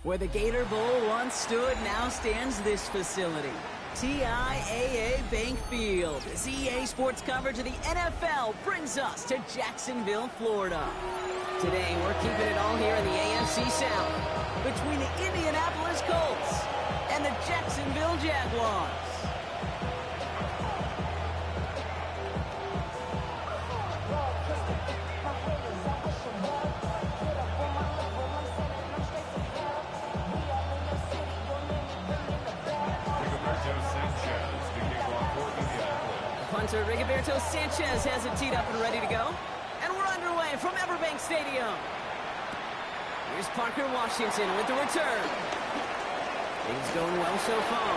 Where the Gator Bowl once stood, now stands this facility. TIAA Bank Field. As EA Sports coverage of the NFL brings us to Jacksonville, Florida. Today, we're keeping it all here in the AFC South between the Indianapolis Colts and the Jacksonville Jaguars. Punter Rigoberto Sanchez has it teed up and ready to go. And we're underway from Everbank Stadium. Here's Parker Washington with the return. Things going well so far.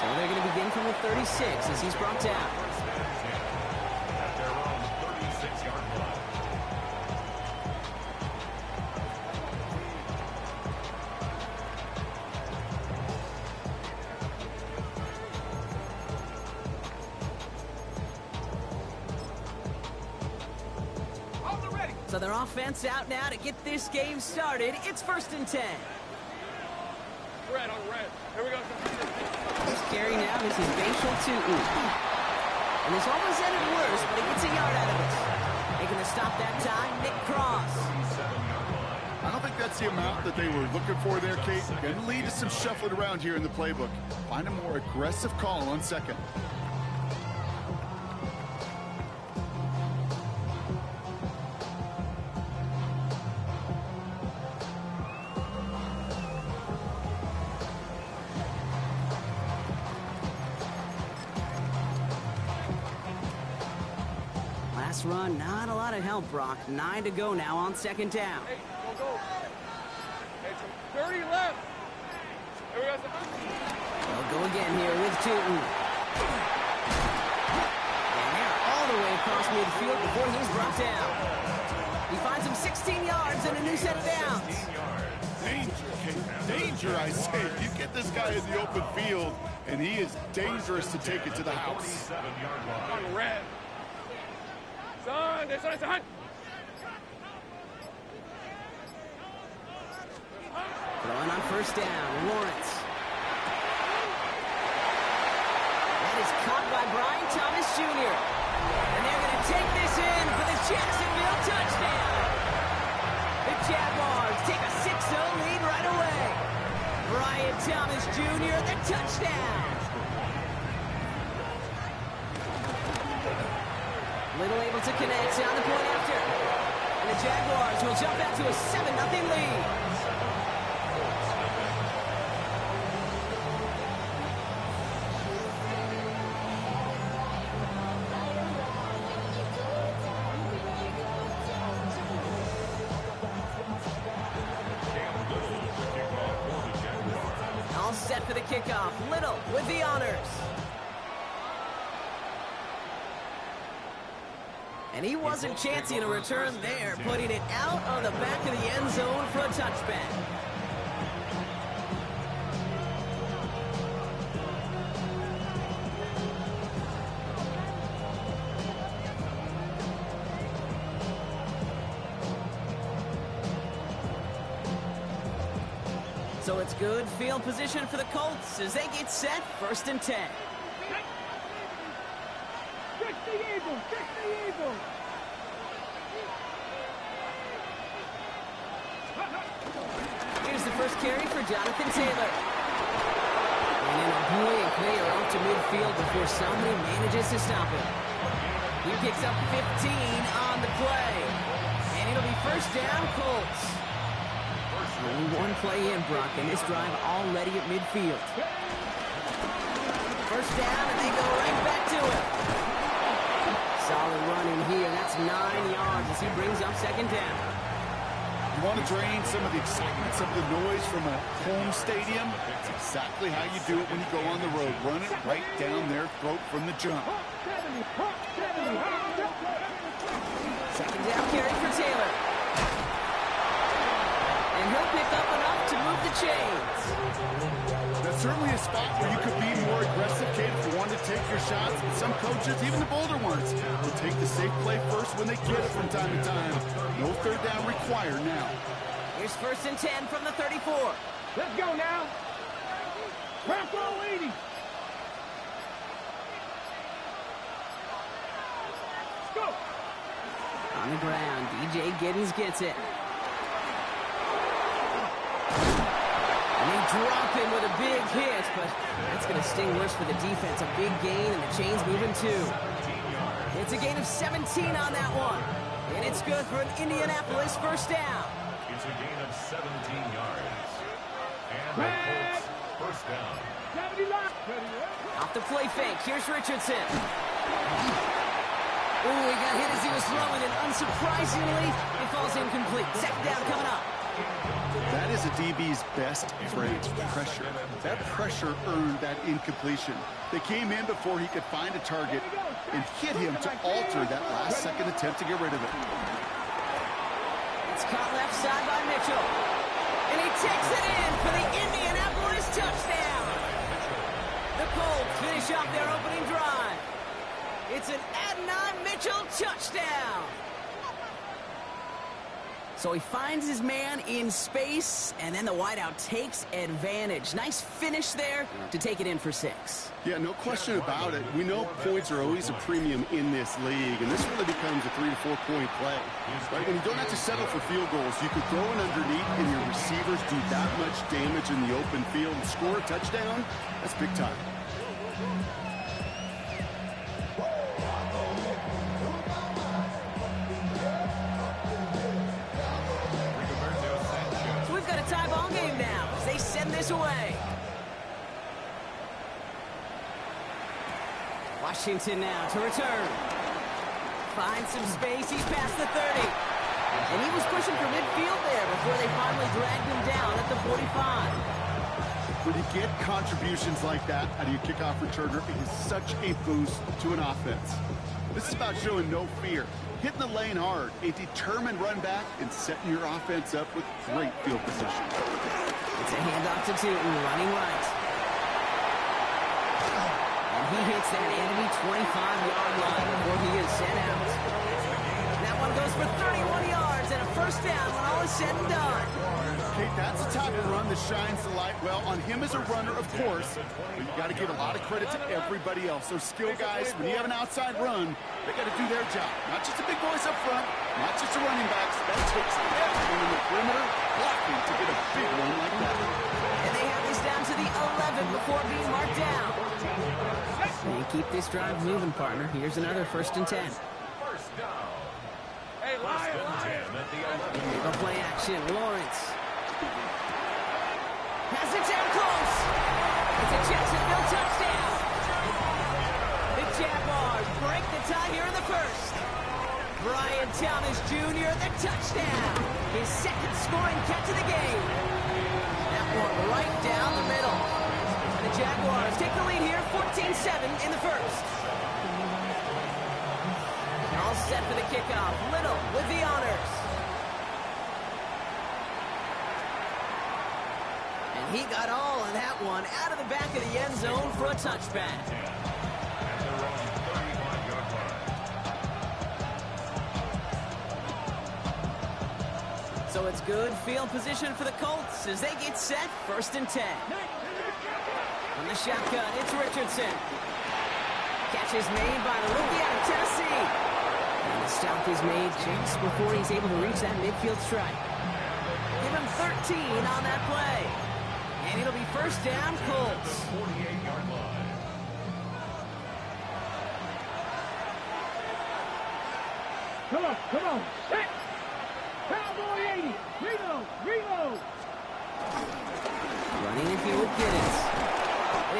So they're going to begin from the 36 as he's brought down. At their own 36-yard line. So their offense out now to get this game started. It's 1st and 10. Red on red. Here we go. He's carrying out his facial two-oo. And this almost ended worse, but he gets a yard out of it. Making the stop that time, Nick Cross. I don't think that's the amount that they were looking for there, Kate. Going to lead to some shuffling around here in the playbook. Find a more aggressive call on second. Last run, not a lot of help, Brock. 9 to go now on 2nd down. Hey, go. Hey, 30 left. Here we go. They'll go again here with Tootin. And they're all the way across midfield before he's brought down. He finds him 16 yards and a new set of downs. Danger, Kate. Danger, I say. You get this guy in the open field, and he is dangerous to take it to the house. On red. Son, son. Throwing on 1st down, Lawrence. That is caught by Brian Thomas Jr. And they're going to take this in for the Jacksonville touchdown. The Jaguars take a 6-0 lead right away. Brian Thomas Jr., the touchdown. Little able to connect on the point after. And the Jaguars will jump out to a 7-0 lead. All set for the kickoff. Little with the honors. And he wasn't chancing a return there, putting it out on the back of the end zone for a touchback. So it's good field position for the Colts as they get set 1st and 10. Here's the first carry for Jonathan Taylor. And in a blink, they are out to midfield before somebody manages to stop him. He picks up 15 on the play. And it'll be 1st down, Colts. Only one play in, Brock, and this drive already at midfield. 1st down, and they go right back to it. Solid run in here. That's 9 yards as he brings up 2nd down. You want to drain some of the excitement, some of the noise from a home stadium? That's exactly how you do it when you go on the road. Run it right down their throat from the jump. 2nd down carry for Taylor. And he'll pick up enough to move the chains. That's certainly a spot where you could be more aggressive, Kate, if you want to take your shots. But some coaches, even the bolder ones, will take the safe play first when they get it from time to time. No 3rd down required now. Here's 1st and 10 from the 34. Let's go now. Crack roll 80. Let's go. On the ground, DJ Giddens gets it. And they drop him with a big hit, but that's going to sting worse for the defense. A big gain, and the chain's moving too. It's a gain of 17 on that one. And it's good for an Indianapolis 1st down. It's a gain of 17 yards. And the Colts 1st down. Off the play fake, here's Richardson. Ooh, he got hit as he was throwing, and unsurprisingly, it falls incomplete. 2nd down coming up. That is a DB's best friend, pressure. That pressure earned that incompletion. They came in before he could find a target and hit him to alter that last-second attempt to get rid of it. It's caught left side by Mitchell. And he takes it in for the Indianapolis touchdown. The Colts finish off their opening drive. It's an Adonai Mitchell touchdown. So he finds his man in space, and then the wideout takes advantage. Nice finish there to take it in for 6. Yeah, no question about it. We know points are always a premium in this league, and this really becomes a 3 to 4 point play. Right? When you don't have to settle for field goals, you can throw it underneath, and your receivers do that much damage in the open field and score a touchdown. That's big time. Tie ball game now as they send this away. Washington now to return. Finds some space. He's past the 30. And he was pushing for midfield there before they finally dragged him down at the 45. When you get contributions like that out of your kickoff returner, it is such a boost to an offense. This is about showing no fear. Hitting the lane hard, a determined run back, and setting your offense up with great field position. It's a handoff to Tootin, running right. And he hits that enemy 25-yard line before he is sent out. That one goes for 31 yards and a 1st down when all is said and done. Okay, that's the type of run that shines the light well on him as a runner, of course, but you got to give a lot of credit to everybody else. Those skill guys, when you have an outside run, they got to do their job. Not just the big boys up front, not just the running backs. That takes everyone in the perimeter blocking to get a big one like that. And they have this down to the 11 before being marked down. And keep this drive moving, partner. Here's another 1st and 10. 1st down. Hey, Lion, Lion. The play action, Lawrence. Has it down close. It's a Jacksonville touchdown. The Jaguars break the tie here in the 1st. Brian Thomas Jr., the touchdown. His 2nd scoring catch of the game. That one right down the middle. And the Jaguars take the lead here, 14-7 in the 1st. All set for the kickoff. Little with the honors. And he got all of that one out of the back of the end zone for a touchback. So it's good field position for the Colts as they get set, 1st and 10. From the shotgun, it's Richardson. Catch is made by the rookie out of Tennessee. And the stop is made just before he's able to reach that midfield strike. Give him 13 on that play. And it'll be 1st down, Colts. 48-yard line. Come on. Set. Cowboy 80. Reload. Running if he would get it.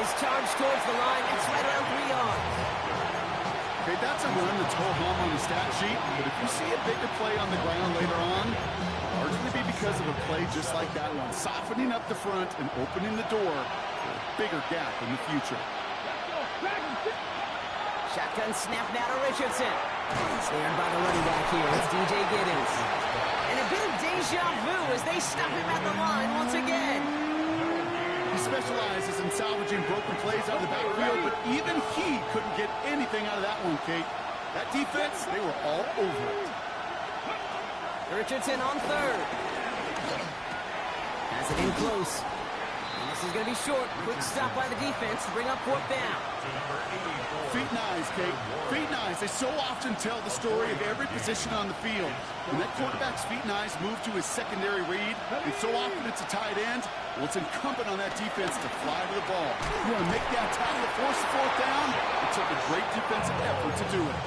His charge towards the line. It's right around 3 yards. Okay, that's a run that's ho hum on the stat sheet, but if you see a bigger play on the ground later on, largely be because of a play just like that one, softening up the front and opening the door for a bigger gap in the future. Shotgun snap now to Richardson. Snared by the running back here. It's DJ Giddens. And a bit of deja vu as they stop him at the line once again. He specializes in salvaging broken plays out of the backfield, but even he couldn't get anything out of that one, Kate. That defense, they were all over it. Richardson on 3rd. Has it in close. And this is going to be short. Quick stop by the defense to bring up 4th down. Feet and eyes, Kate. Feet and eyes. They so often tell the story of every position on the field. When that quarterback's feet and eyes move to his secondary read, and so often it's a tight end, well, it's incumbent on that defense to fly to the ball. You want to make that tackle to force the 4th down? It took a great defensive effort to do it.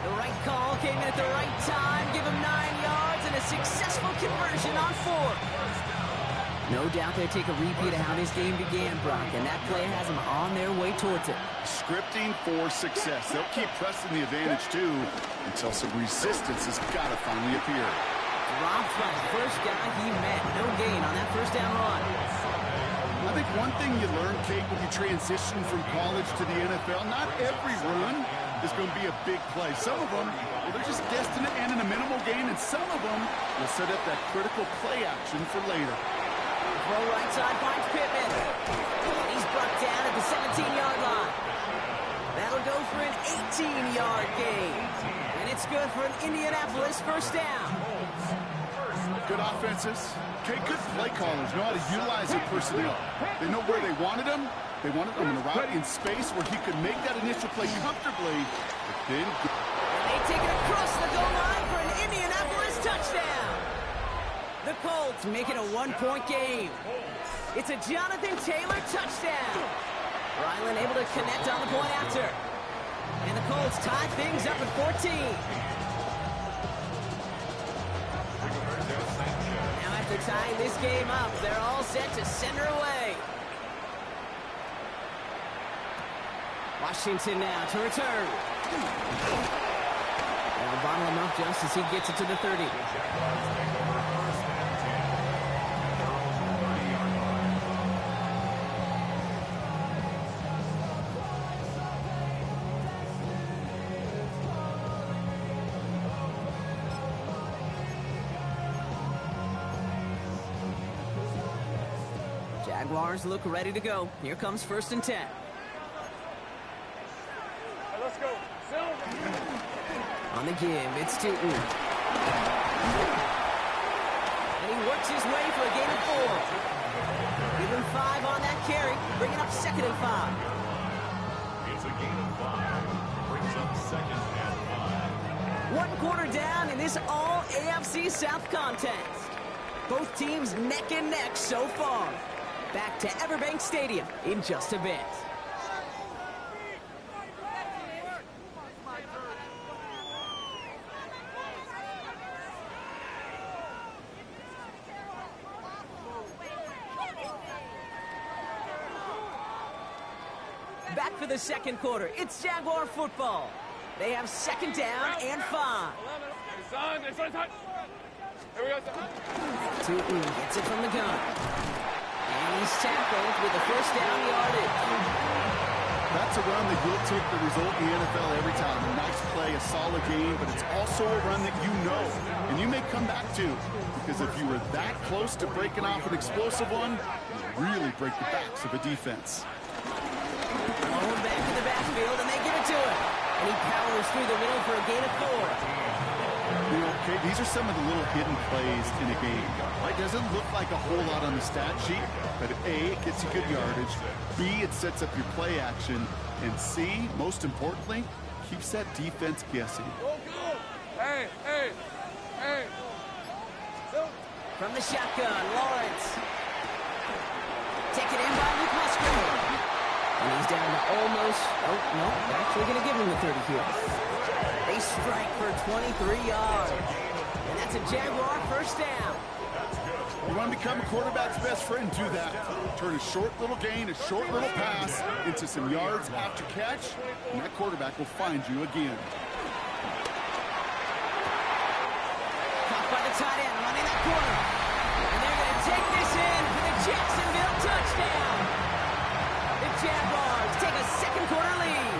The right call came in at the right time. Give him 9 yards and a successful conversion on 4th. No doubt they'll take a repeat of how this game began, Brock, and that play has them on their way towards it. Scripting for success. They'll keep pressing the advantage, too, until some resistance has got to finally appear. Dropped by the first guy he met. No gain on that 1st down run. I think one thing you learn, Kate, when you transition from college to the NFL, not every run is going to be a big play. Some of them, well, they're just destined to end in a minimal gain, and some of them will set up that critical play action for later. Throw right side finds Pittman. And he's brought down at the 17-yard line. That'll go for an 18-yard gain. And it's good for an Indianapolis 1st down. Good offenses. Okay, good play callers know how to utilize their personnel. They know where they wanted them. They wanted them in a route in space where he could make that initial play comfortably. But then... And they take it across the goal line for an Indianapolis touchdown. The Colts make it a 1-point game. It's a Jonathan Taylor touchdown. Ryland able to connect on the point after. And the Colts tie things up at 14. Now after tying this game up, they're all set to send her away. Washington now to return. They'll bottle him up just as he gets it to the 30. Jaguars look ready to go. Here comes 1st and 10. Hey, let's go. On the give, it's Tootin. And he works his way for a gain of 4. Give him 5 on that carry, bringing up 2nd and 5. It's a gain of 5. Brings up 2nd and 5. 1 quarter down in this all AFC South contest. Both teams neck and neck so far. Back to Everbank Stadium in just a bit. Back for the 2nd quarter. It's Jaguar football. They have 2nd down and 5. It's on touch. Here we go. Tootin gets it from the gun. And he's tackled with the 1st down yardage. That's a run that will take the result in the NFL every time. A nice play, a solid game, but it's also a run that you know and you may come back to, because if you were that close to breaking off an explosive one, you really break the backs of a defense. Blown back to the backfield, and they give it to him. And he powers through the middle for a gain of 4. You know, okay, these are some of the little hidden plays in a game. It doesn't look like a whole lot on the stat sheet, but A, it gets you good yardage, B, it sets up your play action, and C, most importantly, keeps that defense guessing. Hey. From the shotgun, Lawrence. Taken in by Luke Musgrave. And he's down to almost, oh, no, actually going to give him the 30 here. They strike for 23 yards. And that's a Jaguar 1st down. You want to become a quarterback's best friend, do that. Turn a short little gain, a short little pass into some yards after catch, and that quarterback will find you again. Caught by the tight end, running that corner. And they're going to take this in for the Jacksonville touchdown. The Jaguars take a 2nd quarter lead.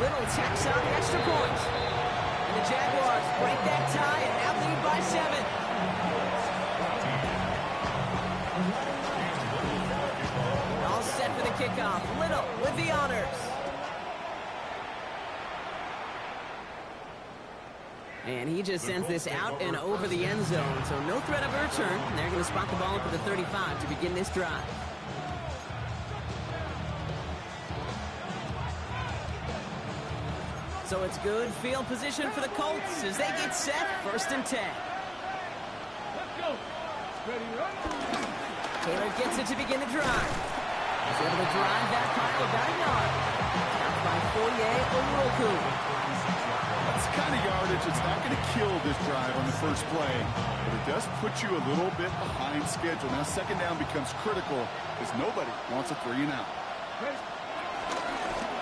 Little tacks on the extra point. And the Jaguars break that tie and now lead by 7. All set for the kickoff. Little with the honors. And he just sends this out and over the end zone, so no threat of a return. They're going to spot the ball up at the 35 to begin this drive. So it's good field position for the Colts as they get set, 1st and 10. Let's go. Ready, Taylor gets it to begin the drive. He's able to drive that pile about a yard. Stopped by Foye Oluoku. That's the kind of yardage that's not going to kill this drive on the first play, but it does put you a little bit behind schedule. Now 2nd down becomes critical because nobody wants a 3 and out.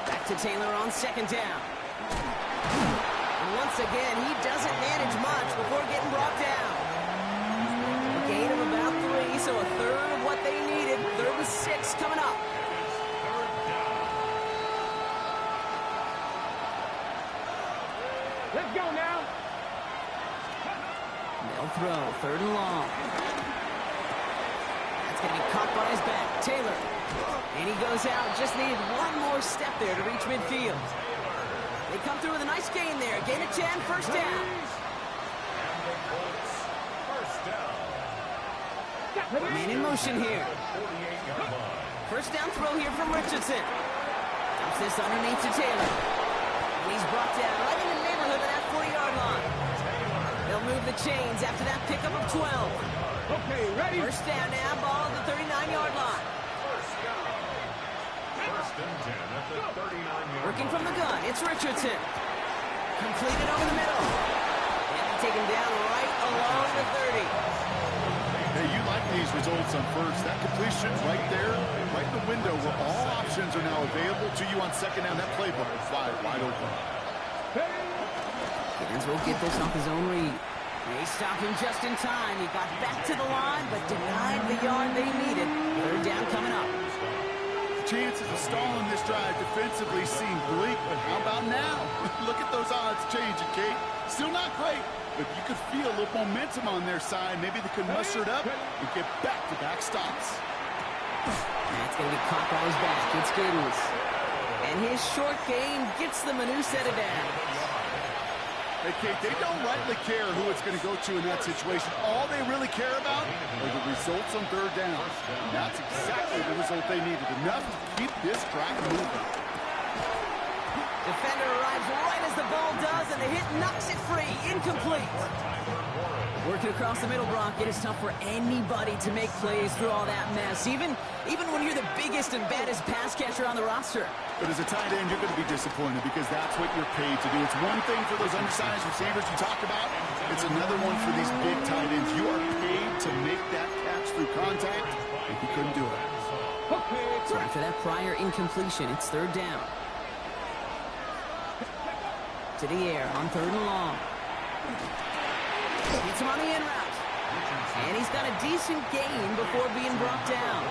Back to Taylor on 2nd down. And once again, he doesn't manage much before getting brought down. A gain of about 3, so a third of what they needed. 3rd and 6 coming up. Let's go now. They'll throw, 3rd and long. That's going to be caught by his back. Taylor. And he goes out. Just needed one more step there to reach midfield. They come through with a nice gain there. Gain of 10, 1st down. And the Colts, 1st down. Man in motion here. 48-yard line. 1st down throw here from Richardson. Dumps this underneath to Taylor. And he's brought down right in the neighborhood of that 40-yard line. They'll move the chains after that pickup of 12. Okay, ready. 1st down now, ball at the 39-yard line. 1st and 10 at the 39-yard Working line. from the gun, it's Richardson. Completed over the middle. And taken down right along the 30. Hey, you like these results on 1st. That completion right there, right in the window where all options are now available to you on 2nd down. That playbook is wide open. Gibbons will get this off his own read. They stop him just in time. He got back to the line, but denied the yard they needed. 3rd down coming up. Chances of stalling this drive defensively seem bleak, but how about now? Look at those odds changing, Kate. Still not great, but you could feel a little momentum on their side. Maybe they could muster it up and get back-to-back stops. That's going to be caught by his back. It's Giddens. And his short game gets them a new set of downs. Hey, Kate, they don't rightly care who it's going to go to in that situation. All they really care about are the results on 3rd down. And that's exactly the result they needed. Enough to keep this drive moving. Defender arrives right as the ball does, and the hit knocks it free. Incomplete. Working across the middle, Brock, it is tough for anybody to make plays through all that mess, even when you're the biggest and baddest pass catcher on the roster. But as a tight end, you're going to be disappointed because that's what you're paid to do. It's one thing for those undersized receivers you talk about. It's another one for these big tight ends. You are paid to make that catch through contact, and he couldn't do it. So after that prior incompletion, it's 3rd down. To the air on 3rd and long. Gets him on the in route. And he's got a decent gain before being brought down.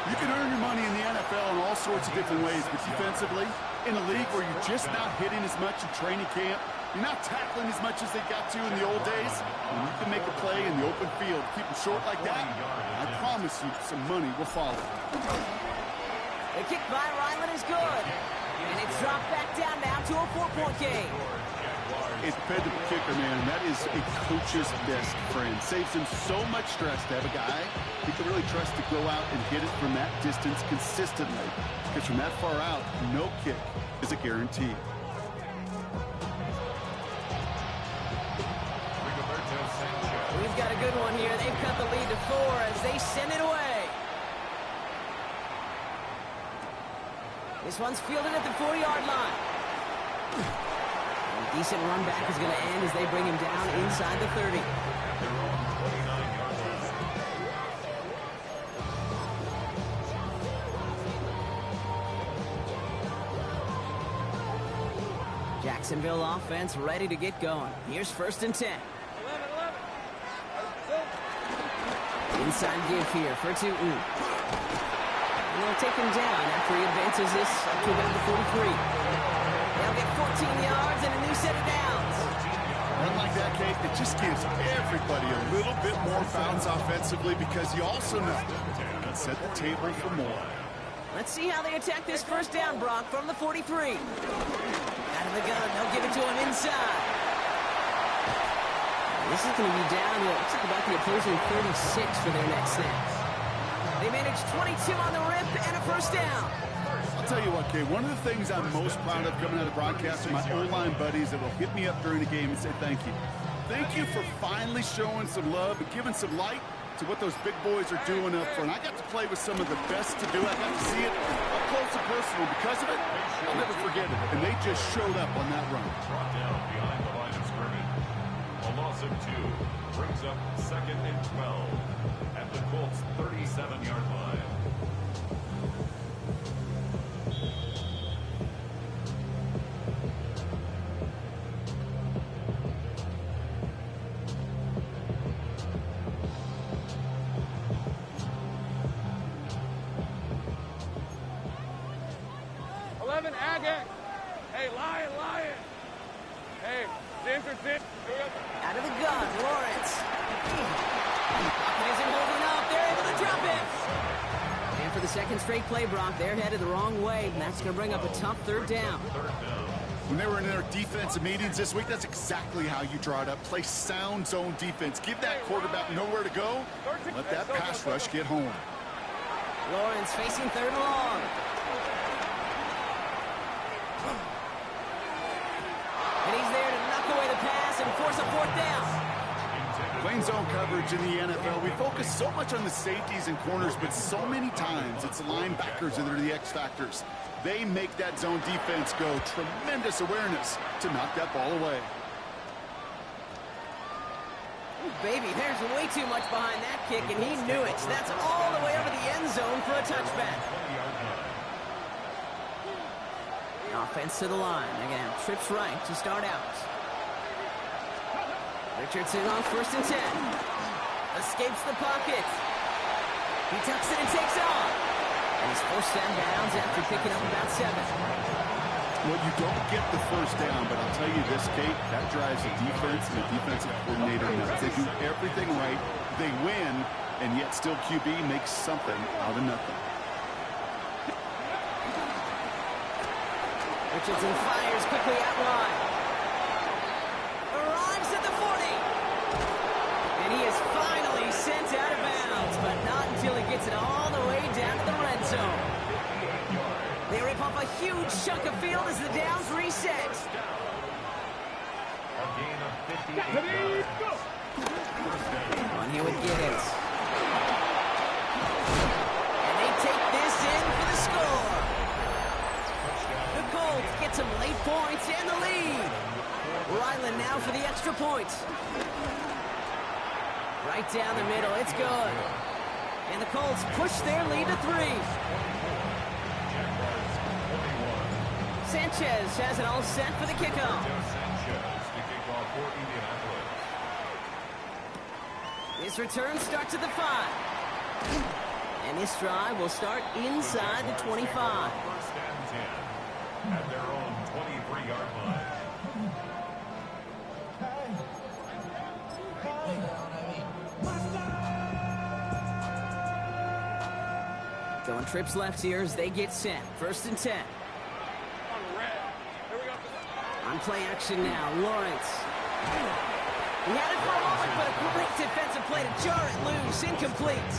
You can earn your money in the NFL in all sorts of different ways, but defensively, in a league where you're just not hitting as much in training camp, you're not tackling as much as they got to in the old days, and you can make a play in the open field, keep them short like that, I promise you some money will follow. The kick by Ryland is good. And it's dropped back down now to a 4-point game. A dependable kicker, man. That is a coach's best friend. Saves him so much stress to have a guy he can really trust to go out and hit it from that distance consistently. Because from that far out, no kick is a guarantee. We've got a good one here. They've cut the lead to 4 as they send it away. This one's fielded at the 4-yard line. A decent run back is going to end as they bring him down inside the 30. Jacksonville offense ready to get going. Here's 1st and 10. 11. Inside give here for Tootin. And they'll take him down after he advances this up to about the 43. They'll get 14 yards and a new set of downs. Run like that, Kate, it just gives everybody a little bit more bounce offensively because you also know you can set the table for more. Let's see how they attack this 1st down, Brock, from the 43. Out of the gun, they'll give it to him inside. This is going to be down to, looks like about the opposing 36 for their next snap. They managed 22 on the rip and a first down. I'll tell you what, Kay, one of the things I'm most proud of coming out of broadcast are my O-line buddies that will hit me up during the game and say thank you. Thank you for finally showing some love and giving some light to what those big boys are doing up front. I got to play with some of the best to do it. I got to see it up close and personal. Because of it, I'll never forget it. And they just showed up on that run. Brought down behind the line of scrimmage. A loss of 2 brings up 2nd and 12 at the Colts' 37-yard line. Hey, Lion. Hey, Dinkerton. Out of the gun, Lawrence. Isn't holding up. They're able to drop it. And for the second straight play, Brock, they're headed the wrong way, and that's going to bring up a tough third down. When they were in their defensive meetings this week, that's exactly how you draw it up. Play sound zone defense. Give that quarterback nowhere to go. Let that pass rush get home. Lawrence facing third and long. And he's there to knock away the pass and force a fourth down. Playing zone coverage in the NFL, we focus so much on the safeties and corners, but so many times it's the linebackers that are the X factors. They make that zone defense go. Tremendous awareness to knock that ball away. Ooh, baby, there's way too much behind that kick, and he knew it. That's all the way over the end zone for a touchback. Offense to the line. They're going to have trips right to start out. Richardson on 1st and 10. Escapes the pocket. He tucks it and takes off. And he's forced down bounds after picking up about 7. Well, you don't get the first down, but I'll tell you this, Kate, that drives the defense and the defensive coordinator nuts. They do everything right. They win, and yet still QB makes something out of nothing. Richardson fires quickly out wide. Arrives at the 40. And he is finally sent out of bounds, but not until he gets it all the way down to the red zone. They rip off a huge chunk of field as the downs reset. A gain of 58 yards. On here with Giddens. And they take this in for the score. The Colts get some late points and the lead. Ryland now for the extra point. Right down the middle, it's good. And the Colts push their lead to 3. Sanchez has it all set for the kickoff. This return starts at the 5. And this drive will start inside the 25. First and 10 at their own 23-yard line. Going trips left here as they get set. 1st and 10. On play action now, Lawrence. He had it for a moment, but a great defensive play to jar it loose. Incomplete.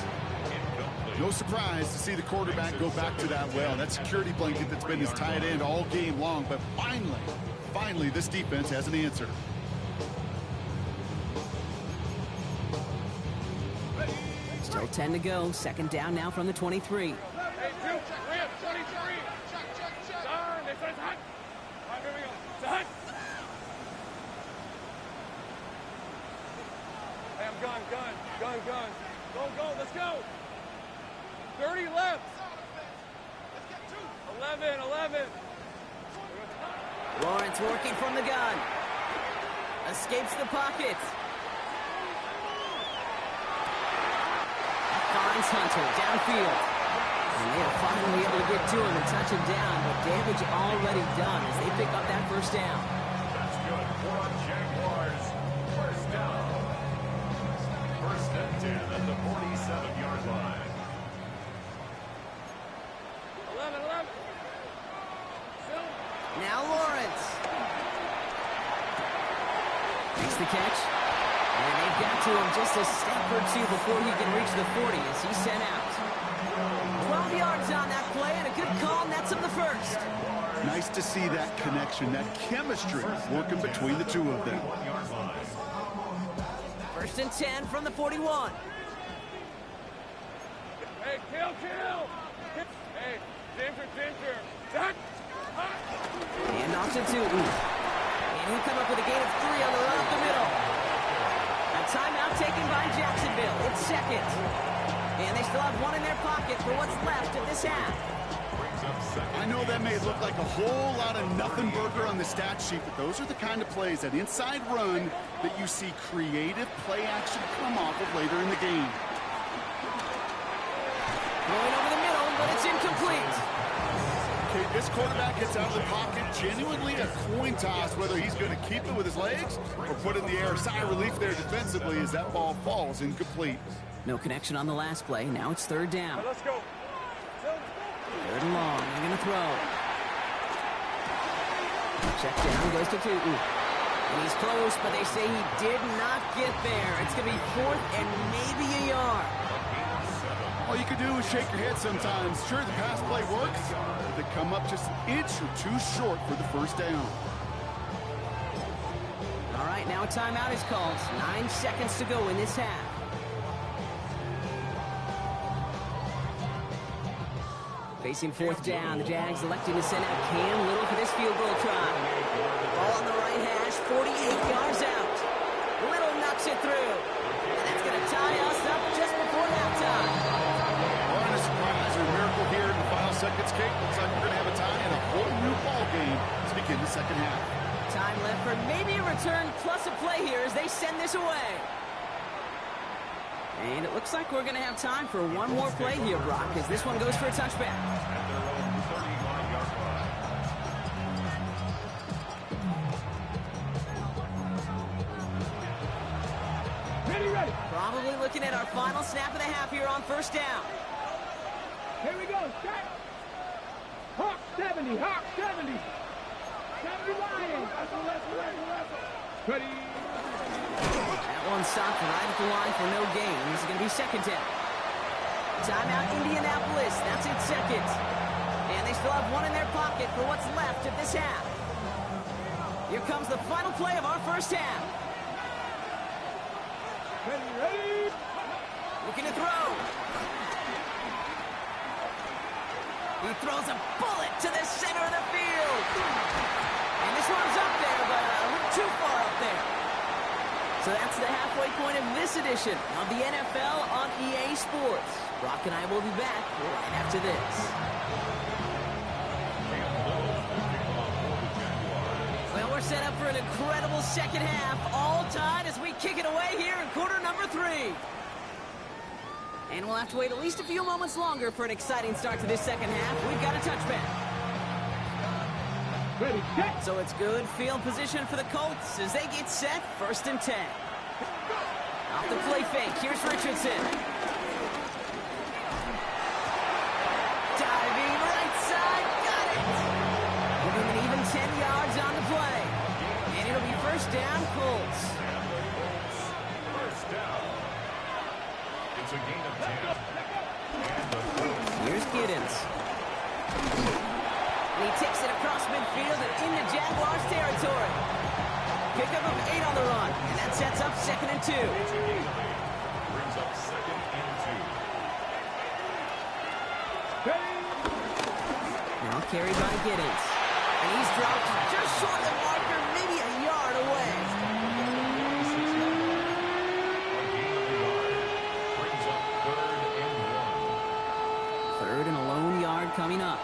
No surprise to see the quarterback go back to that well. That security blanket that's been his tight end all game long. But finally, this defense has an answer. Still 10 to go. 2nd down now from the 23. Gun. Go, let's go. 30 left. 11. Lawrence working from the gun. Escapes the pocket. Finds Hunter downfield. And they are finally able to get to him and touch him down, but damage already done as they pick up that first down. That's good for Jaguars. First down. 1st and 10 at the 47-yard line. 11. Now Lawrence. Makes the catch. And they've got to him just a step or two before he can reach the 40 as he's sent out. 12 yards on that play, and a good call nets him the first. Nice to see that connection, that chemistry working between the two of them. First and 10 from the 41. Hey, kill! Hey, ginger. And off to Tootin. And he'll come up with a gain of 3 on the run up the middle. A timeout taken by Jacksonville. It's second. And they still have one in their pocket for what's left of this half. I know that may look like a whole lot of nothing burger on the stat sheet, but those are the kind of plays, that inside run, that you see creative play action come off of later in the game. Going over the middle, but it's incomplete. Okay, this quarterback gets out of the pocket, genuinely a coin toss whether he's going to keep it with his legs or put it in the air. Sigh of relief there defensively as that ball falls incomplete. No connection on the last play. Now it's third down. Let's go. Third and long. They're going to throw. Check down goes to Tootin. And he's close, but they say he did not get there. It's going to be fourth and maybe a yard. All you can do is shake your head sometimes. Sure, the pass play works, but they come up just an inch or two short for the first down. All right, now a timeout is called. 9 seconds to go in this half. Facing fourth down, the Jags electing to send out Cam Little for this field goal try. Ball on the right hash, 48 yards out. Little knocks it through. And that's going to tie us up just before halftime. Well, a surprise or a miracle here in the final seconds, Kate. Looks like we're going to have a tie and a whole new ball game to begin the second half. Time left for maybe a return plus a play here as they send this away. And it looks like we're going to have time for one more play here, Brock, as this one goes for a touchback. Ready. Probably looking at our final snap of the half here on first down. Here we go. Strike. Hawk 70. 70 Lions. Ready. That one stopped right at the line for no gain. This is going to be second down. Timeout Indianapolis. That's it, second. And they still have one in their pocket for what's left of this half. Here comes the final play of our first half. Ready. Looking to throw. He throws a bullet to the center of the field. And this one's up there, but a little too far up there. So that's the halfway point of this edition of the NFL on EA Sports. Brock and I will be back right after this. Well, we're set up for an incredible second half, all tied as we kick it away here in quarter number 3. And we'll have to wait at least a few moments longer for an exciting start to this second half. We've got a touchback. Ready. Set. So it's good field position for the Colts as they get set, first and 10. Off the play fake, here's Richardson. Diving right side, got it. Give him an even 10 yards on the play. And it'll be first down, Colts. First down. It's a gain of 10. Here's Giddens. And he takes it across midfield and into Jaguars territory. Pickup of 8 on the run, and that sets up second and 2. Brings up second and 2. Now carried by Giddens. And he's dropped just short of the marker, maybe a yard away. Brings up third and 1. Third and a lone yard coming up.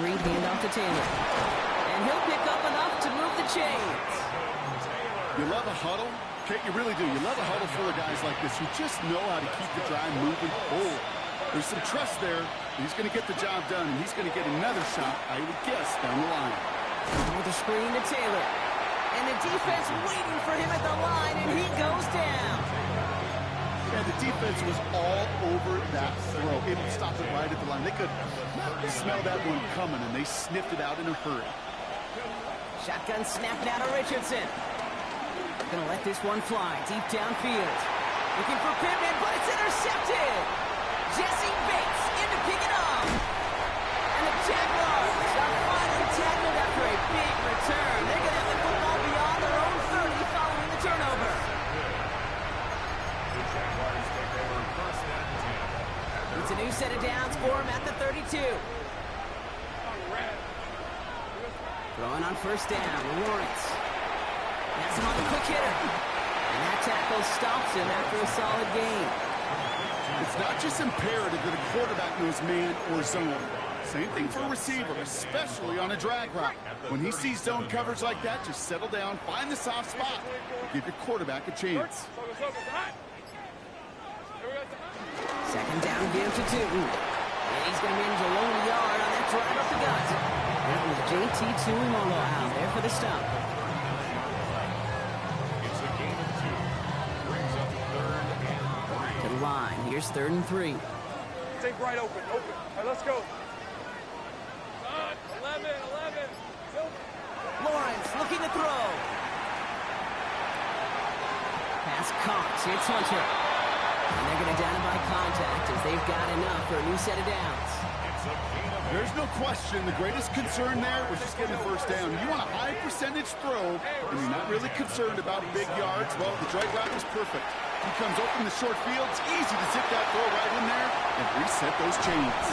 Reed handoff to Taylor. And he'll pick up enough to move the chains. You love a huddle? Kate, you really do. You love a huddle full of guys like this who just know how to keep the drive moving forward. There's some trust there. He's going to get the job done, and he's going to get another shot, I would guess, down the line. With a screen to Taylor. And the defense waiting for him at the line, and he goes down. Yeah, the defense was all over that throw. It stopped it right at the line. They could smell that one coming, and they sniffed it out in a hurry. Shotgun snap now to Richardson. Gonna let this one fly deep downfield. Looking for Pittman, but it's intercepted. Jesse Bates in to pick it up. And the Jaguars are finally tackled after a big return. They're gonna have the football beyond their own 30 following the turnover. The Jaguars take over first and 10. It's a new set of downs for him at the 32. Throwing on first down, Lawrence. That's him on the quick hitter. And that tackle stops him after a solid gain. It's not just imperative that a quarterback knows man or zone. Same thing for a receiver, especially on a drag route. When he sees zone coverage like that, just settle down, find the soft spot, and give your quarterback a chance. Second down, give to Tootin. And he's going to manage a long yard on that drive up the gut. That was JT Tuimoloau out there for the stop. It's a gain of 2. Brings up third and 3. To the line. Here's 3rd and 3. Take right open. All right, let's go. 11. Lawrence looking to throw. Pass caught. It's Hunter. And they're going to down him by contact as they've got enough for a new set of downs. It's a gain of 8. There's no question the greatest concern there was just getting the first down. You want a high percentage throw, and you're not really concerned about big yards. Well, the drag route was perfect. He comes open the short field. It's easy to zip that throw right in there and reset those chains.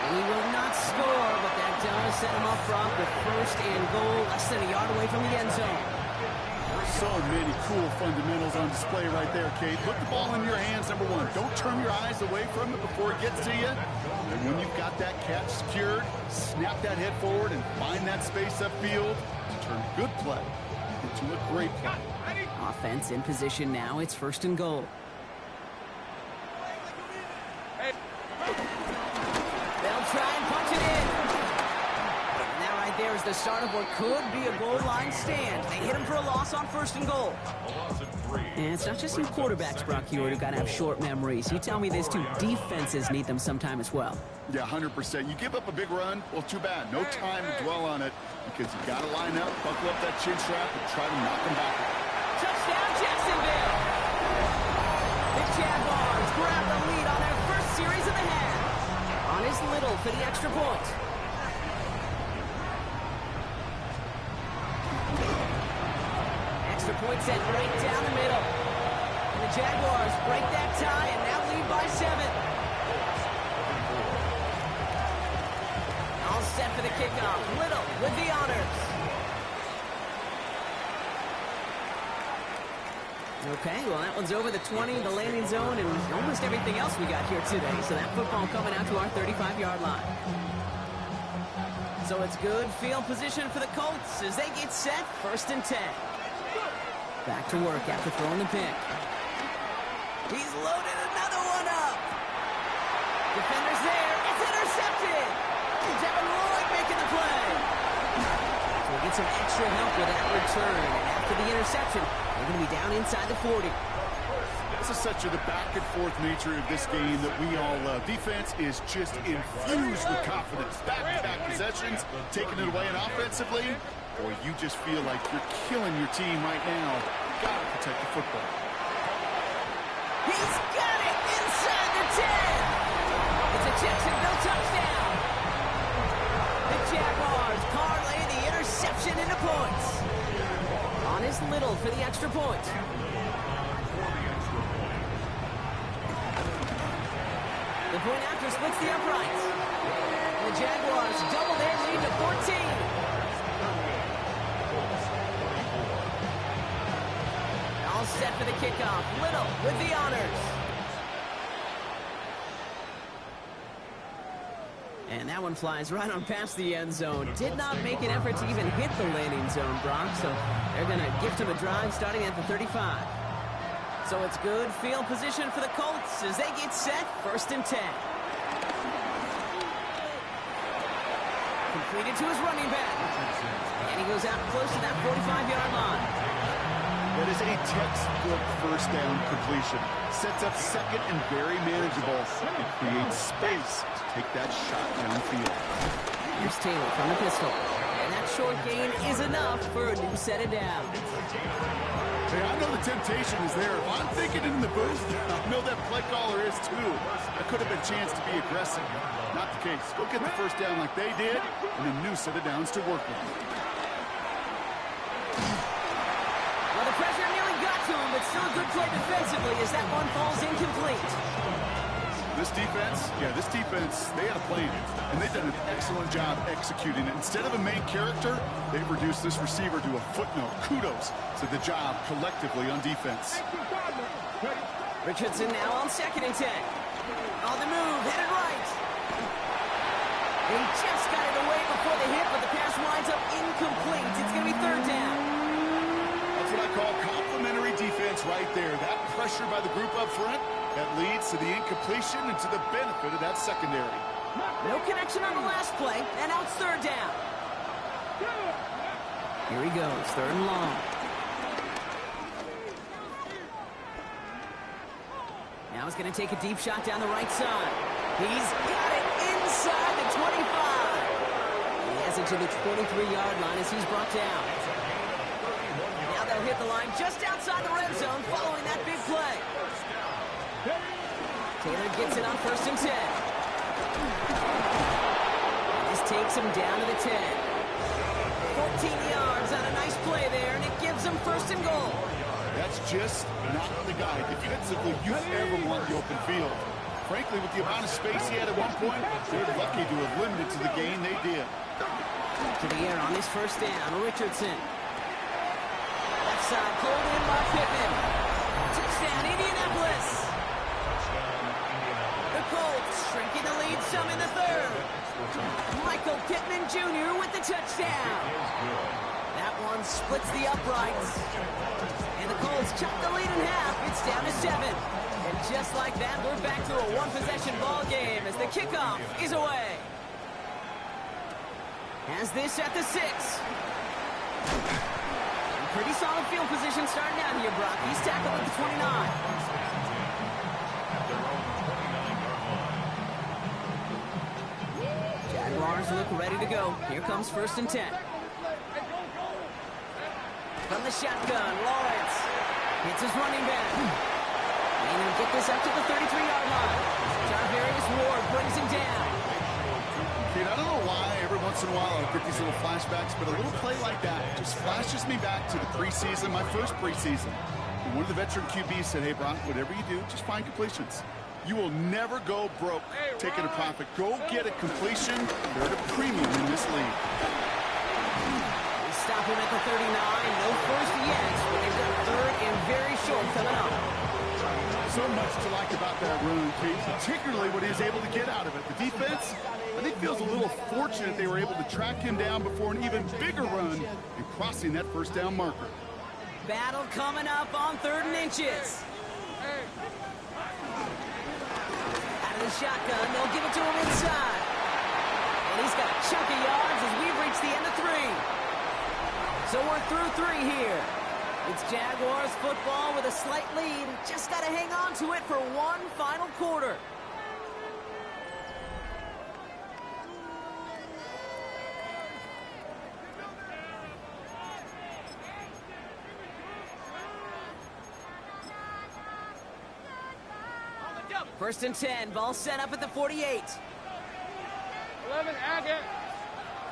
He will not score, but that does set him up front with first and goal, less than a yard away from the end zone. So many cool fundamentals on display right there, Kate. Put the ball in your hands, number one. Don't turn your eyes away from it before it gets to you. And when you've got that catch secured, snap that head forward and find that space upfield to turn a good play into a great play. Offense in position now. It's 1st and goal. They'll try and punch it in. And that right there is the start of what could be a goal line stand. They hit him for a loss on 1st and goal. A loss of 3. And it's not just you quarterbacks, Brock Hewitt, who got to have short memories. You tell me this too. Defenses need them sometime as well. Yeah, 100%. You give up a big run, well, too bad. No time to dwell on it because you got to line up, buckle up that chin strap, and try to knock them back. Touchdown, Jacksonville! The Jaguars grab the lead on their first series of the half. On his Little for the extra point. Extra point set right down the middle. And the Jaguars break that tie and now lead by 7. All set for the kickoff. Little with the honors. Okay, well, that one's over the 20, the landing zone, and almost everything else we got here today. So that football coming out to our 35-yard line. So it's good field position for the Colts as they get set, 1st and 10. Back to work after throwing the pick. He's loaded another one up. Defender's there. It's intercepted. Devin Lloyd making the play. So we get some extra help with that return. And after the interception, they're going to be down inside the 40. This is such the back-and-forth nature of this game that we all love. Defense is just infused with confidence. Back-to-back possessions, taking it away, and offensively, boy, you just feel like you're killing your team right now. You've got to protect the football. He's got it inside the 10. It's a Jacksonville touchdown. The Jaguars parlay the interception into points. On his Little for the extra point. The point after splits the uprights. And the Jaguars double their lead to 14. All set for the kickoff. Little with the honors. And that one flies right on past the end zone. Did not make an effort to even hit the landing zone, Brock. So they're going to gift him a drive starting at the 35. So it's good field position for the Colts as they get set, 1st and 10. Completed to his running back. And he goes out close to that 45-yard line. That is a textbook first down completion. Sets up second and very manageable. It creates space to take that shot downfield. Here's Taylor from the pistol. And that short gain is enough for a new set of downs. Hey, I know the temptation is there. If I'm thinking it in the booth, I know that play caller is too. That could have been a chance to be aggressive. Not the case. Go get the first down like they did, and a new set of downs to work with. Well, the pressure nearly got to him, but still a good play defensively as that one falls incomplete. This defense, they had a plan, and they've done an excellent job executing it. Instead of a main character, they've reduced this receiver to a footnote. Kudos to the job collectively on defense. Richardson now on 2nd and 10. On the move, headed right. They just got it away before the hit, but the pass winds up incomplete. It's going to be 3rd down. That's what I call complimentary defense right there. That pressure by the group up front, that leads to the incompletion and to the benefit of that secondary. No connection on the last play, and now it's 3rd down. Here he goes, 3rd and long. Now he's going to take a deep shot down the right side. He's got it inside the 25. He has it to the 23-yard line as he's brought down. Now they'll hit the line just outside the red zone following that big play. Taylor gets it on 1st and 10. This takes him down to the 10. 14 yards on a nice play there, and it gives him 1st and goal. That's just not the guy defensively you ever want the open field. Frankly, with the amount of space he had at one point, they're lucky to have limited to the gain they did. To the air on his 1st down, Richardson. Left side, pulled in by Pittman. Touchdown, Indianapolis. The Colts shrinking the lead some in the 3rd. Michael Pittman Jr. with the touchdown. That one splits the uprights. And the Colts chop the lead in half. It's down to 7. And just like that, we're back to a one-possession ball game as the kickoff is away. Has this at the 6. Pretty solid field position starting out here, Brock. He's tackled at the 29. Jaguars look ready to go. Here comes 1st and 10. From the shotgun, Lawrence hits his running back. And he'll get this up to the 33-yard line. Jarvarius Ward brings him down. Kid, I don't know why every once in a while I get these little flashbacks, but a little play like that just flashes me back to the preseason, my first preseason. And one of the veteran QBs said, hey, Brock, whatever you do, just find completions. You will never go broke taking a profit. Go get a completion. They're at a premium in this league. They stop him at the 39. No 1st yet, but they've got 3rd and very short coming up. So much to like about that run, Pete, particularly what he was able to get out of it. The defense, I think, feels a little fortunate they were able to track him down before an even bigger run and crossing that 1st down marker. Battle coming up on 3rd and inches. Out of the shotgun, they'll give it to him inside. And he's got a chunk of yards as we've reached the end of 3. So we're through 3 here. It's Jaguars football with a slight lead. Just got to hang on to it for one final quarter. First and 10, ball set up at the 48. 11, Agate.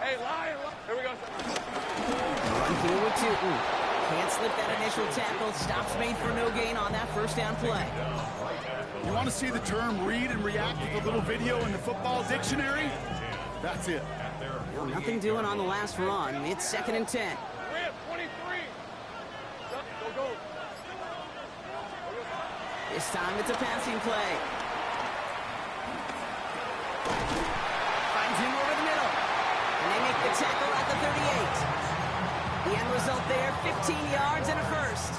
Hey, Lion. Here we go. Run here with 2. Can't slip that initial tackle. Stops made for no gain on that 1st down play. You want to see the term read and react with a little video in the football dictionary? That's it. Well, nothing doing on the last run. It's 2nd and 10. 23. Go. This time it's a passing play. Finds him over the middle. And they make the tackle at the 38. The end result there, 15 yards and a 1st.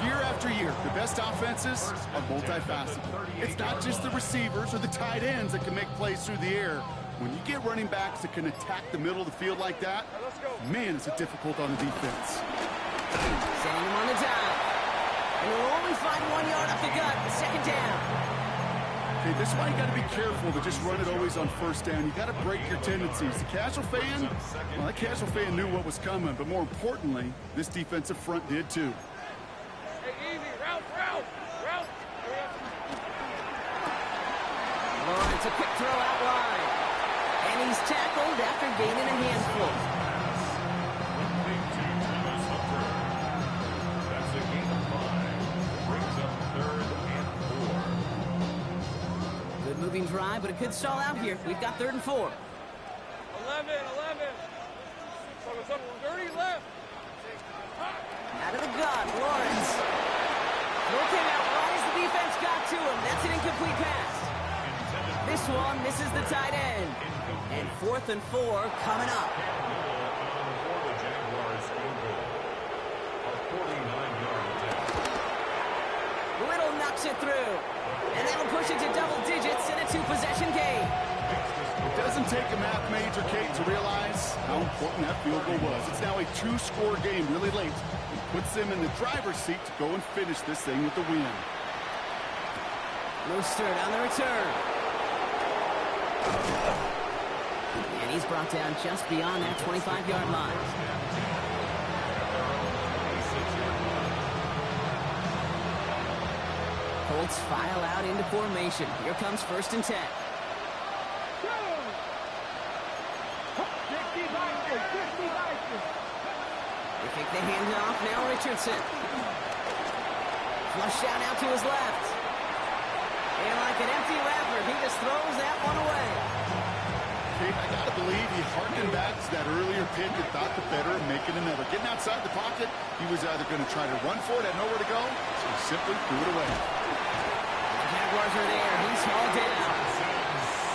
Year after year, the best offenses are multifaceted. It's not just the receivers or the tight ends that can make plays through the air. When you get running backs that can attack the middle of the field like that, man, is it difficult on the defense. Sending him on the dive. And they'll only find 1 yard up the gut, 2nd down. Okay, this is why you got to be careful to just run it always on first down. You got to break your tendencies. The casual fan, well, that casual fan knew what was coming, but more importantly, this defensive front did too. Hey, easy, route. Lawrence, a quick throw out wide. And he's tackled after gaining a handful. That's a gain of 5. Brings up 3rd and 4. Good moving drive, but it could stall out here. We've got 3rd and 4. 11. Dirty left. Out of the gun, Lawrence. Looking out right as the defense got to him. That's an incomplete pass. This one misses the tight end. And 4th and 4 coming up. For the Jaguars field goal. A 49-yard attempt. Little knocks it through. And that'll push it to double digits in a 2-possession game. It doesn't take a math major, Kate, to realize how important that field goal was. It's now a 2-score game really late. It puts them in the driver's seat to go and finish this thing with the win. Mostert on the return. And he's brought down just beyond that 25-yard line. Colts file out into formation. Here comes 1st and 10. They kick the handoff. Now Richardson. Flushed out to his left. And like an empty wrapper, he just throws that one away. Kate, I got to believe he harkened back to that earlier pick and thought the better of making another. Getting outside the pocket, he was either going to try to run for it, had nowhere to go, so he simply threw it away. The Jaguars are there. He's hauled down.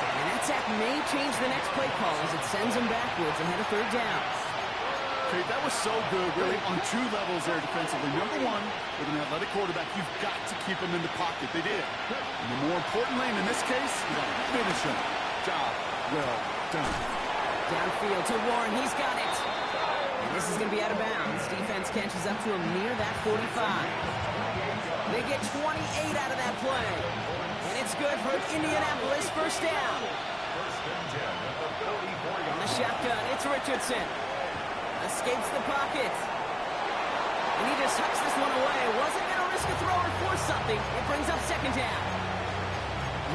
And that sack may change the next play call as it sends him backwards ahead of 3rd down. Kate, that was so good, really, on 2 levels there defensively. Number 1, with an athletic quarterback, you've got to keep him in the pocket. They did. And then more importantly, and in this case, you got to finish him. Job well done. Downfield to Warren. He's got it. And this is going to be out of bounds. Defense catches up to him near that 45. They get 28 out of that play. And it's good for Indianapolis. 1st down. On the shotgun, it's Richardson. Escapes the pocket. And he just hucks this one away. Wasn't going to risk a throw or force something. It brings up 2nd down.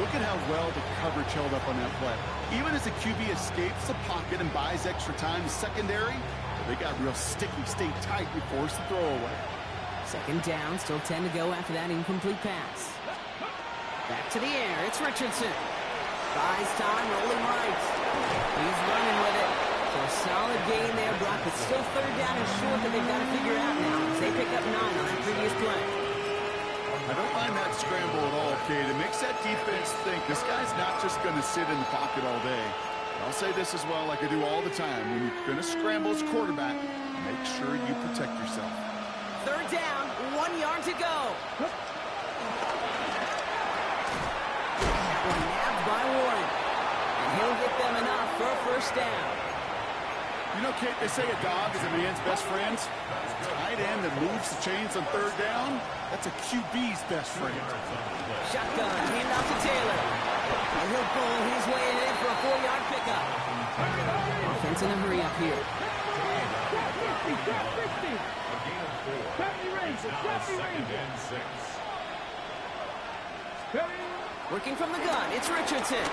Look at how well the coverage held up on that play. Even as the QB escapes the pocket and buys extra time, the secondary, they got real sticky, stayed tight and forced the throw away. 2nd down, still 10 to go after that incomplete pass. Back to the air, it's Richardson. Buys time, rolling right. He's running with it. So a solid gain there, Brock, but still 3rd down and short that they've got to figure out now as they pick up 9 on that previous play. I don't mind that scramble at all, Kate. It makes that defense think this guy's not just going to sit in the pocket all day. I'll say this as well, like I do all the time. When you're going to scramble as quarterback, make sure you protect yourself. 3rd down, 1 yard to go. Nabbed by Warren. And he'll get them enough for a 1st down. You know, Kate, they say a dog is a man's best friend. Tight end that moves the chains on 3rd down, that's a QB's best friend. Shotgun, handoff to Taylor. And he'll pull his way in for a 4-yard pickup. Offense in a hurry up here. Working from the gun, it's Richardson.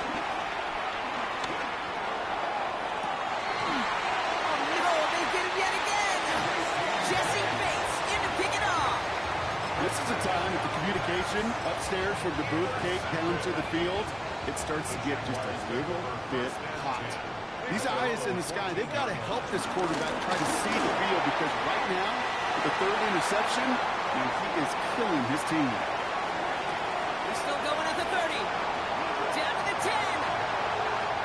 This is a time that the communication upstairs from the booth, Kate, down to the field, it starts to get just a little bit hot. These eyes in the sky, they've got to help this quarterback try to see the field because right now, with the 3rd interception, man, he is killing his team. They're still going at the 30. Down to the 10.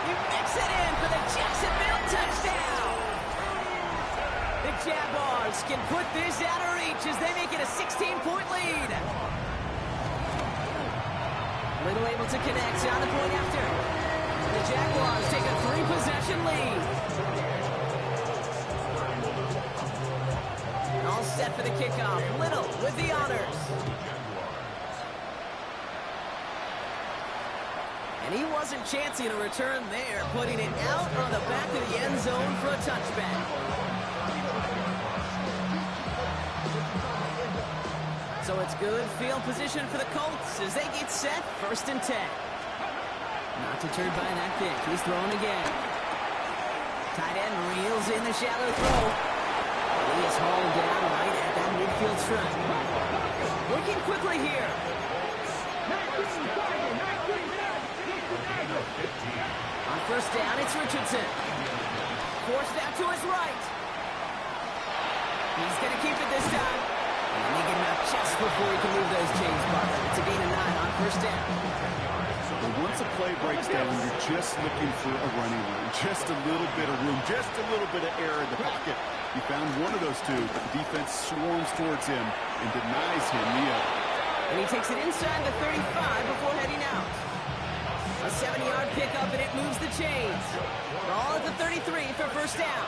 He makes it in for the Jacksonville touchdown. The Jaguars can put this out of reach as they make it a 16-point lead. Little able to connect on the point after. The Jaguars take a 3-possession lead. All set for the kickoff. Little with the honors. And he wasn't chancing a return there, putting it out on the back of the end zone for a touchback. So it's good field position for the Colts as they get set, 1st and 10. Not deterred by that kick. He's throwing again. Tight end reels in the shallow throw. He is hauled down right at that midfield stripe. Working quickly here. On 1st down, it's Richardson. Forced out to his right. He's going to keep it this time. And they get him out just before he can move those chains, Butler. It's a gain of 9 on 1st down. But once a play breaks down, you're just looking for a running room. Just a little bit of room, just a little bit of air in the pocket. He found one of those two, but the defense swarms towards him and denies him the other. And he takes it inside the 35 before heading out. A 70-yard pickup, and it moves the chains. Ball at the 33 for 1st down.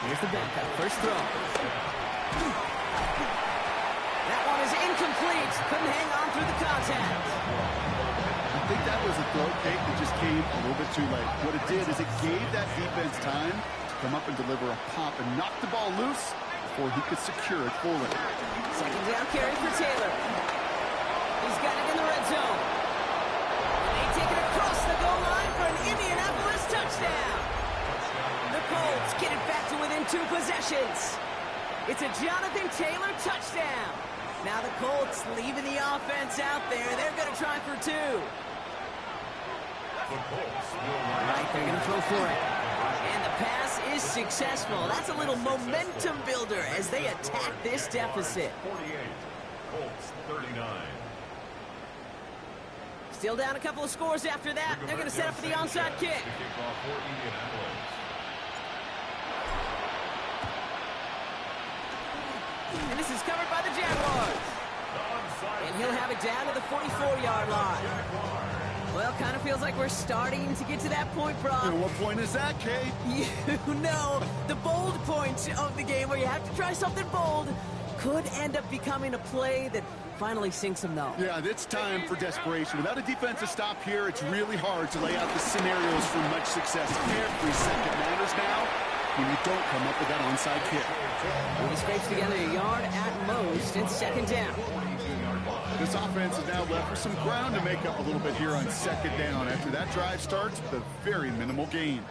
Here's the backup, 1st throw. That one is incomplete. Couldn't hang on through the contact. I think that was a throw fake that just came a little bit too late. What it did is it gave that defense time to come up and deliver a pop and knock the ball loose before he could secure it fully. 2nd down carry for Taylor. He's got it in the red zone. And they take it across the goal line for an Indianapolis touchdown. The Colts get it back to within 2 possessions. It's a Jonathan Taylor touchdown. Now the Colts leaving the offense out there. They're going to try for 2. Right, they're going to throw for it. And the pass is successful. That's a little momentum builder as they attack this deficit. 48, Colts 39. Still down a couple of scores after that. They're going to set up for the onside kick. And this is covered by the Jaguars. And he'll have it down to the 44-yard line. Well, kind of feels like we're starting to get to that point, Brock. And what point is that, Kate? You know, the bold point of the game where you have to try something bold could end up becoming a play that finally sinks him, though. Yeah, it's time for desperation. Without a defensive stop here, it's really hard to lay out the scenarios for much success. Every second matters now when you don't come up with that onside kick. Well, he scrapes together a yard at most. It's 2nd down. This offense is now left with some ground to make up a little bit here on 2nd down. After that drive starts with a very minimal gain.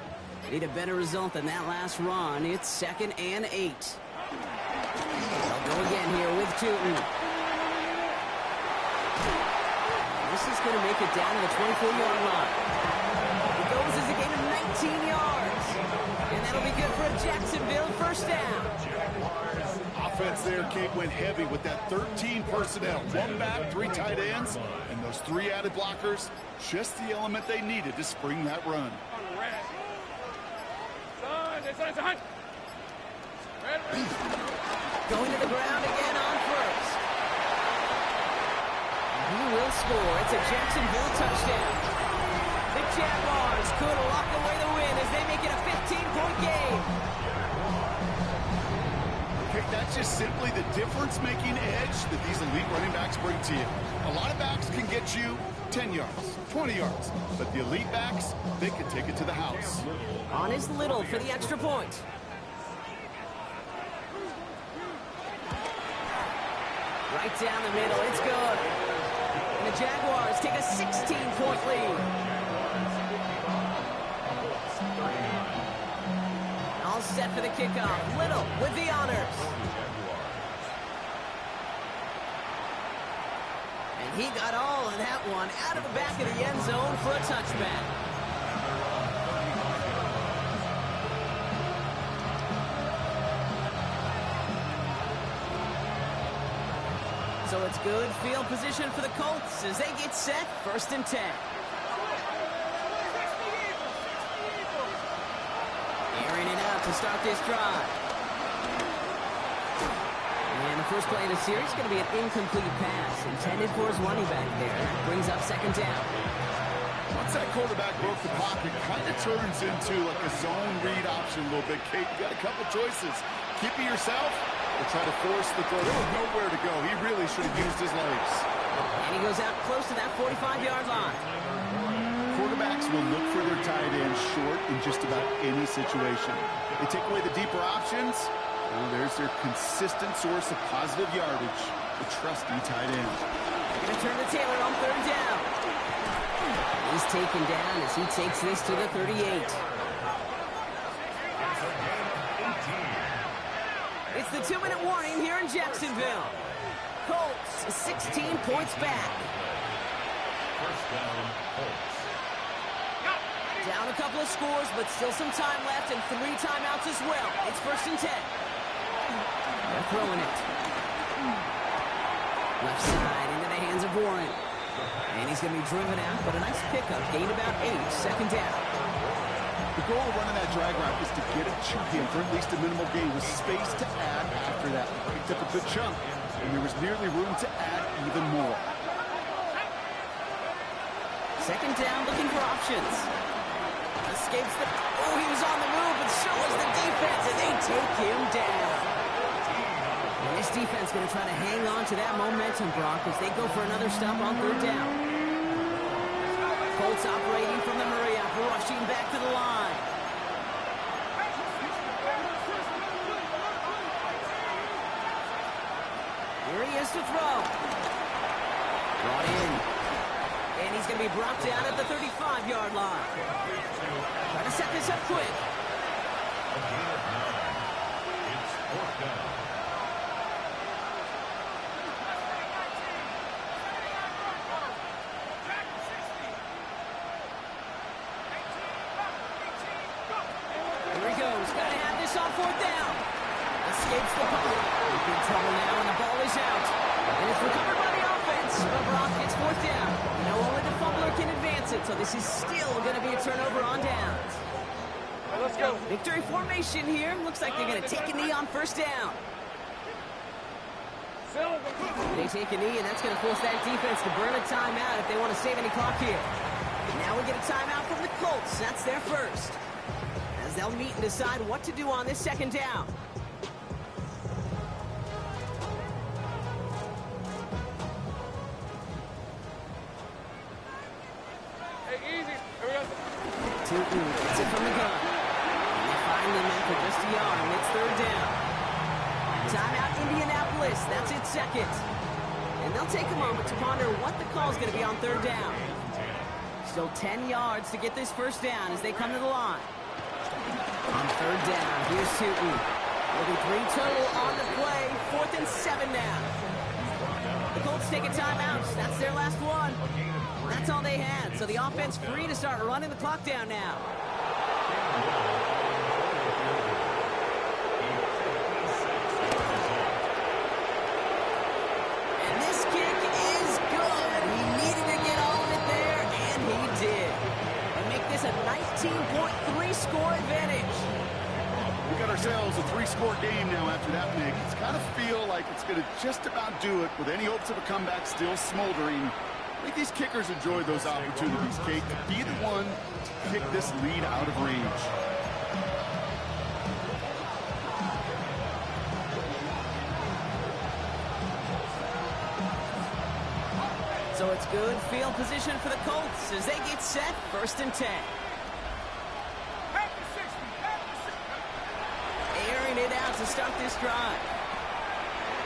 Need a better result than that last run. It's 2nd and 8. They'll go again here with Tootin. This is going to make it down to the 24-yard line. It goes as a gain of 19 yards. And that'll be good for a Jacksonville 1st down. Offense there, Kate, went heavy with that 13 personnel. 1 back, 3 tight ends, and those 3 added blockers. Just the element they needed to spring that run. Going to the ground again on 1st. He will score. It's a Jacksonville touchdown. The Jaguars could lock away the win as they make it a 15-point game. Okay, that's just simply the difference-making edge that these elite running backs bring to you. A lot of backs can get you 10 yards, 20 yards, but the elite backs, they can take it to the house. On is Little for the extra point. Right down the middle, it's good. And the Jaguars take a 16-point lead. All set for the kickoff. Little with the honors. And he got all of that one out of the back of the end zone for a touchback. So it's good field position for the Colts as they get set, 1st and 10. Airing it out to start this drive. And the first play of the series is going to be an incomplete pass intended for his running back there. That brings up 2nd down. Once that quarterback broke the pocket, kind of turns into like a zone read option a little bit. Kate, you got a couple choices. Keep it yourself or try to force the throw. There was nowhere to go. He really should have used his legs. And he goes out close to that 45-yard line. Quarterbacks will look for their tight end short in just about any situation. They take away the deeper options. Well, there's their consistent source of positive yardage, the trusty tight end. Going to turn to Taylor on third down. He's taken down as he takes this to the 38. It's the 2-minute warning here in Jacksonville. Colts 16 points back. First down, Colts. Down a couple of scores, but still some time left and 3 timeouts as well. It's 1st and 10. They're throwing it. Left side into the hands of Warren. And he's going to be driven out, but a nice pickup. Gained about 8, 2nd down. The goal of running that drag route was to get it to him for at least a minimal gain with space to add after that. Picked up a good chunk, and there was nearly room to add even more. 2nd down, looking for options. Escapes the... Oh, he was on the move, but so was the defense, and they take him down. And this defense going to try to hang on to that momentum, Brock, as they go for another stop on 3rd down. Colts operating from the hurry-up, rushing back to the line. Here he is to throw. Brought in. And he's going to be brought down at the 35-yard line. Trying to set this up quick. A gain of 9. It's 4th down. Here he goes. Got to have this on 4th down. Escapes the pocket. He's in trouble now, and the ball is out. And it's recovered by the offense. But Brock gets 4th down. You know, only the fumbler can advance it, so this is still going to be a turnover on downs. Let's go. Victory formation here. Looks like they're going to take a knee on 1st down. They take a knee, and that's going to force that defense to burn a timeout if they want to save any clock here. Now we get a timeout from the Colts. That's their first. As they'll meet and decide what to do on this 2nd down. Hey, easy. Here we go. Tootin gets it from the gun. And they find him after just a yard, and it's 3rd down. Timeout Indianapolis. That's its 2nd. And they'll take a moment to ponder what the call is going to be on 3rd down. Still 10 yards to get this 1st down as they come to the line. On 3rd down, here's Tootin. There'll be 3 total on the play. 4th and 7 now. The Colts take a timeout. That's their last one. That's all they had, so the offense free to start running the clock down now. And this kick is good. He needed to get all of it there, and he did. And make this a 19.3 score advantage. We got ourselves a 3-score game now after that, Nick. It's kind of feel like it's going to just about do it with any hopes of a comeback still smoldering. I think these kickers enjoy those opportunities, Kate, to be the one to pick this lead out of range. So it's good field position for the Colts as they get set, 1st and 10. Airing it out to start this drive.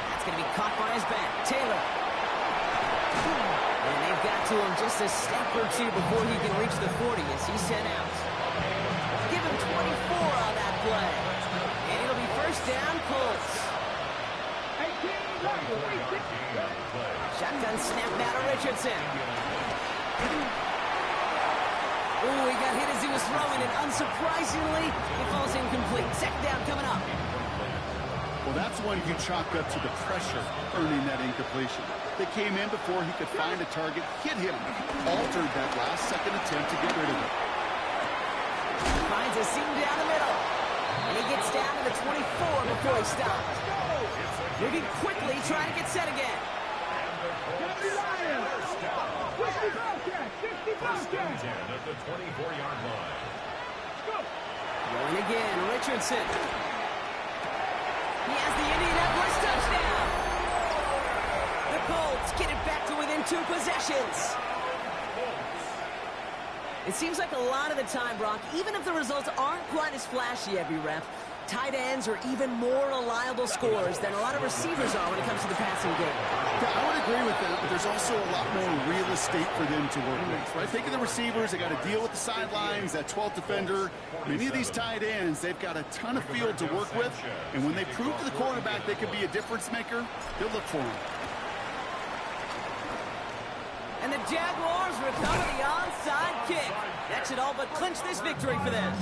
That's going to be caught by his back. Taylor. And they've got to him just a step or 2 before he can reach the 40 as he's sent out. Give him 24 on that play. And it'll be 1st down, Colts. Shotgun snap now to Richardson. Ooh, he got hit as he was throwing, and unsurprisingly, it falls incomplete. 2nd down coming up. Well, that's one you chalk up to the pressure earning that incompletion. They came in before he could find a target, hit him, altered that last-second attempt to get rid of it. Finds a seam down the middle. And he gets down to the 24 before he stops. Moving quickly, trying to get set again. First and 10 at the 24-yard line. Going again, Richardson. He has the Indianapolis touchdown. The Colts get it back to within 2 possessions. It seems like a lot of the time, Brock, even if the results aren't quite as flashy every rep, tight ends are even more reliable scorers than a lot of receivers are when it comes to the passing game. Yeah, I would agree with that, but there's also a lot more real estate for them to work with. Right? Think of the receivers. They got to deal with the sidelines, that 12th defender. Many of these tight ends, they've got a ton of field to work with, and when they prove to the quarterback they could be a difference maker, they'll look for him. And the Jaguars recover the onside kick. That should all but clinch this victory for them.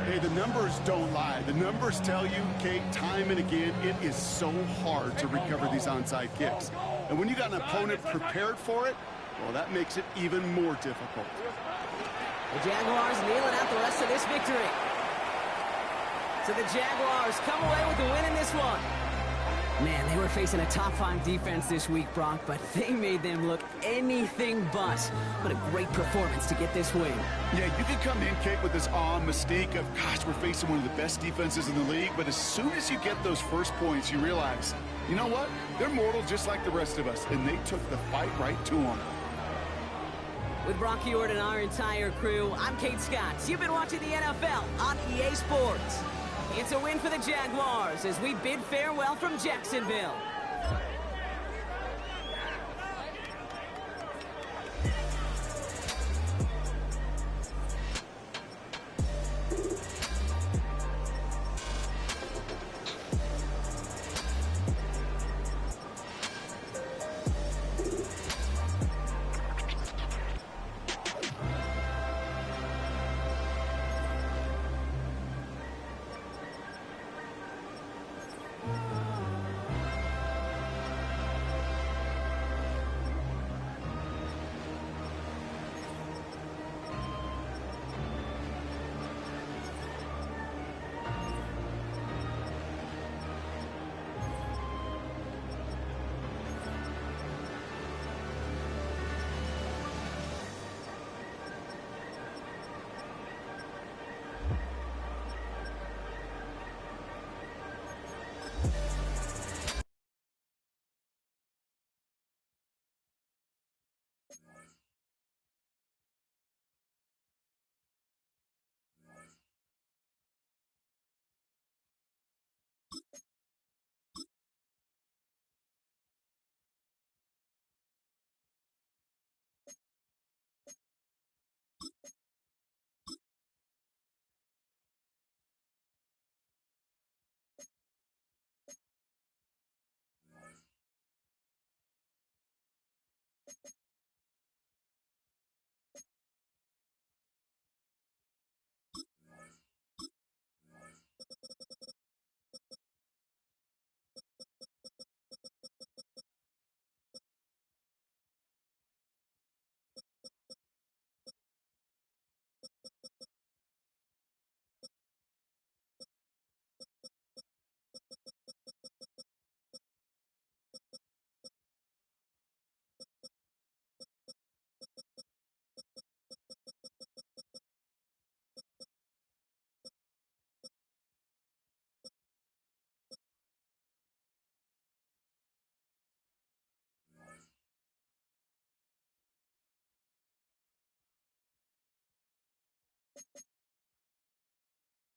Hey, the numbers don't lie. The numbers tell you, Kate, time and again, it is so hard to recover these onside kicks. And when you got an opponent prepared for it, well, that makes it even more difficult. The Jaguars kneeling out the rest of this victory. So the Jaguars come away with the win in this one. Man, they were facing a top-5 defense this week, Brock, but they made them look anything but. What a great performance to get this win. Yeah, you can come in, Kate, with this awe and mystique of, gosh, we're facing one of the best defenses in the league, but as soon as you get those first points, you realize, you know what? They're mortal just like the rest of us, and they took the fight right to them. With Brock Ewart and our entire crew, I'm Kate Scott. You've been watching the NFL on EA Sports. It's a win for the Jaguars as we bid farewell from Jacksonville.